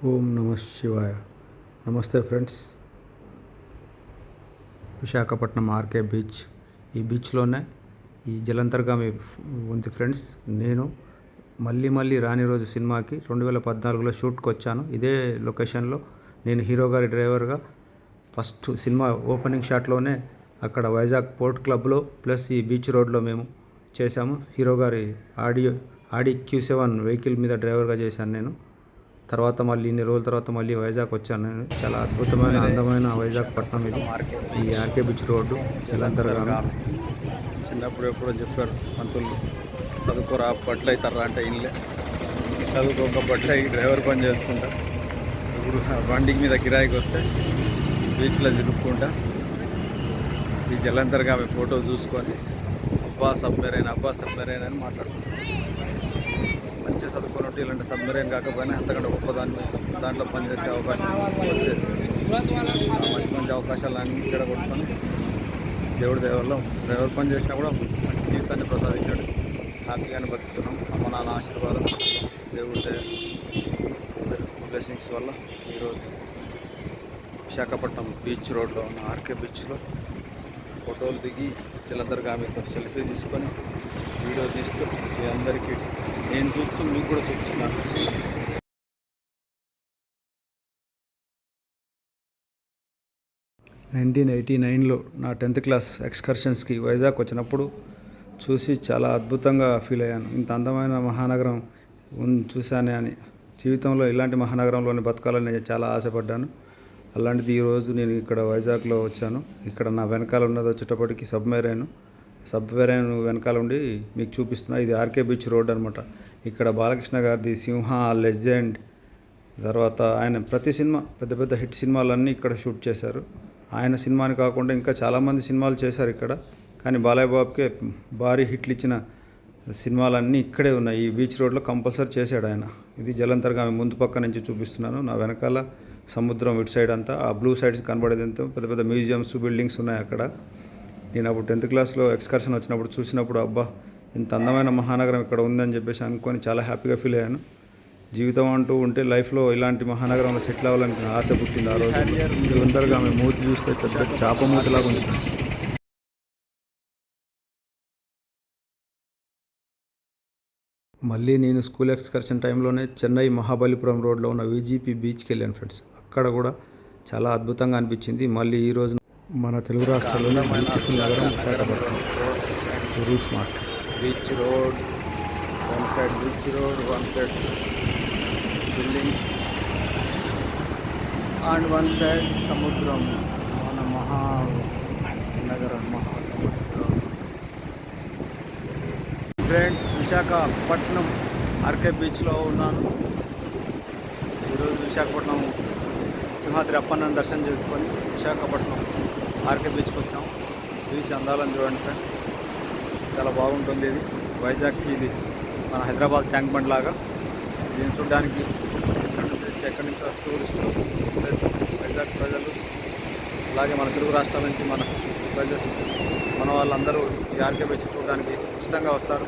ఓం నమ శివాయ. నమస్తే ఫ్రెండ్స్. Visakhapatnam RK beach. ఈ బీచ్లోనే ఈ జలంతర్గామి ఉంది ఫ్రెండ్స్. నేను మళ్ళీ రాని రోజు సినిమాకి 2014లో షూట్కి వచ్చాను. ఇదే లొకేషన్లో నేను హీరో గారి డ్రైవర్గా ఫస్ట్ సినిమా ఓపెనింగ్ షాట్లోనే అక్కడ వైజాగ్ పోర్ట్ క్లబ్లో ప్లస్ ఈ బీచ్ రోడ్లో మేము చేశాము. హీరో గారి ఆడి Q7 వెహికల్ మీద డ్రైవర్గా చేశాను నేను. తర్వాత మళ్ళీ ఇన్ని రోజుల తర్వాత మళ్ళీ వైజాగ్ వచ్చాను నేను. చాలా అద్భుతమైన అందమైన వైజాగ్ పట్టణం ఇది. ఈ ఆర్కే బీచ్ రోడ్డు జలంతర్గామి. చిన్నప్పుడు ఎప్పుడో చెప్పారు పంతులు, చదువుకోరా బట్టలు అవుతారా అంటే ఇల్లే చదువుకోక బట్టలు అయ్యి డ్రైవర్ పని చేసుకుంటా. ఇప్పుడు బండికి మీద కిరాయికి వస్తే బీచ్లో తిరుక్కుంటా ఈ జలంతర్గామి ఫోటో చూసుకొని అబ్బా సబ్మెరైన్ అని మాట్లాడుకుంటాం. మంచిగా చదువుకున్నట్టు ఇలాంటి సబ్మెరైన్ కాకపోయినా అంతకంటే గొప్ప దాంట్లో పనిచేసే అవకాశం వచ్చేది. మంచి అవకాశాలు అన్ని చెడగొట్టుకొని దేవుడి దయవల్ల డ్రైవర్ పని చేసినా కూడా మంచి జీవితాన్ని ప్రసాదించాడు. హ్యాపీగానే బతుకుతున్నాం. అమ్మ నాన్న ఆశీర్వాదం, దేవుడి బ్లెస్సింగ్స్ వల్ల ఈరోజు విశాఖపట్నం బీచ్ రోడ్లో ఉన్న ఆర్కే బీచ్లో ఫోటోలు దిగి జలంతర్గామితో సెల్ఫీ తీసుకొని వీడియో తీస్తూ మీ అందరికీ నేను చూస్తూ మీకు కూడా చూపిస్తున్నాను. 1989లో నా 10th క్లాస్ ఎక్స్కర్షన్స్కి వైజాగ్ వచ్చినప్పుడు చూసి చాలా అద్భుతంగా ఫీల్ అయ్యాను. ఇంత అందమైన మహానగరం చూశానే అని. జీవితంలో ఇలాంటి మహానగరంలోనే బతకాలని చాలా ఆశపడ్డాను. అలాంటిది ఈరోజు నేను ఇక్కడ వైజాగ్లో వచ్చాను. ఇక్కడ నా వెనకాల ఉన్నది వచ్చేటప్పటికి సబ్మెరైన్ వెనకాల ఉండి మీకు చూపిస్తున్నా. ఇది ఆర్కే బీచ్ రోడ్ అనమాట. ఇక్కడ బాలకృష్ణ గారిది సింహ, లెజెండ్, తర్వాత ఆయన ప్రతి సినిమా పెద్ద హిట్ సినిమాలన్నీ ఇక్కడ షూట్ చేశారు. ఆయన సినిమాని కాకుండా ఇంకా చాలామంది సినిమాలు చేశారు ఇక్కడ. కానీ బాలయ్య బాబుకే భారీ హిట్లు ఇచ్చిన సినిమాలన్నీ ఇక్కడే ఉన్నాయి. ఈ బీచ్ రోడ్లో కంపల్సరీ చేశాడు ఆయన. ఇది జలంతర్గామి ముందు పక్క నుంచి చూపిస్తున్నాను. నా వెనకాల సముద్రం ఇటు సైడ్ అంతా, ఆ బ్లూ సైడ్స్ కనబడేదంతా పెద్ద మ్యూజియంస్, బిల్డింగ్స్ ఉన్నాయి అక్కడ. నేను అప్పుడు 10th క్లాస్లో ఎక్స్కర్షన్ వచ్చినప్పుడు చూసినప్పుడు అబ్బా ఇంత అందమైన మహానగరం ఇక్కడ ఉందని చెప్పేసి అనుకొని చాలా హ్యాపీగా ఫీల్ అయ్యాను. జీవితం అంటూ ఉంటే లైఫ్లో ఇలాంటి మహానగరంలో సెటిల్ అవ్వాలని ఆశ పుట్టింది ఆ రోజు. జలంతర్గామి మూతి చూస్తే పెద్ద చాప మూతిలాగా ఉంది. మళ్ళీ నేను స్కూల్ ఎక్స్కర్షన్ టైంలోనే చెన్నై మహాబలిపురం రోడ్లో ఉన్న VGP బీచ్కి వెళ్ళాను ఫ్రెండ్స్. అక్కడ కూడా చాలా అద్భుతంగా అనిపించింది. మళ్ళీ ఈరోజు మన తెలుగు రాష్ట్రాల్లోనే బ్యూటిఫుల్ నగరం Visakhapatnam. Very smart. Beach road, one side building and one side సముద్రం. మన మహానగరం, మహాసముద్రం. ఫ్రెండ్స్, విశాఖపట్నం ఆర్కే బీచ్లో ఉన్నాను. ఈరోజు విశాఖపట్నం సింహాద్రి అప్పన్నని దర్శనం చేసుకొని విశాఖపట్నం ఆర్కే బీచ్కి వచ్చాం. బీచ్ అందాలని చూడండి ఫ్రెండ్స్, చాలా బాగుంటుంది. ఇది వైజాగ్కి ఇది మన హైదరాబాద్ ట్యాంక్ బండ్ లాగా. దీన్ని చూడడానికి ఎక్కడి నుంచో టూరిస్టులు ప్లస్ వైజాగ్ ప్రజలు, అలాగే మన తెలుగు రాష్ట్రాల నుంచి మన వాళ్ళందరూ ఈ ఆర్కే బీచ్ చూడడానికి ఇష్టంగా వస్తారు.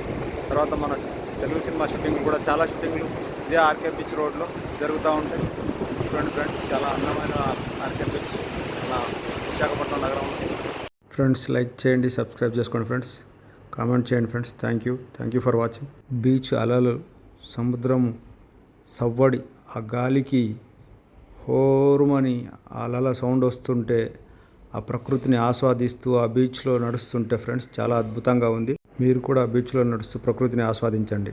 తర్వాత మన తెలుగు సినిమా షూటింగ్లు కూడా చాలా షూటింగ్లు ఇదే ఆర్కే బీచ్ రోడ్లో జరుగుతూ ఉంటాయి. చూడండి ఫ్రెండ్స్, చాలా అందమైన ఆర్కే బీచ్ మన విశాఖపట్నం నగరంలో. ఫ్రెండ్స్, లైక్ చేయండి, సబ్స్క్రైబ్ చేసుకోండి ఫ్రెండ్స్, కామెంట్ చేయండి friends. Thank you for watching. Beach అలలు, సముద్రం సవ్వడి, ఆ గాలికి హోరుమని అలల సౌండ్ వస్తుంటే, ఆ ప్రకృతిని ఆస్వాదిస్తూ ఆ బీచ్లో నడుస్తుంటే ఫ్రెండ్స్ చాలా అద్భుతంగా ఉంది. మీరు కూడా బీచ్లో నడుస్తూ ప్రకృతిని ఆస్వాదించండి.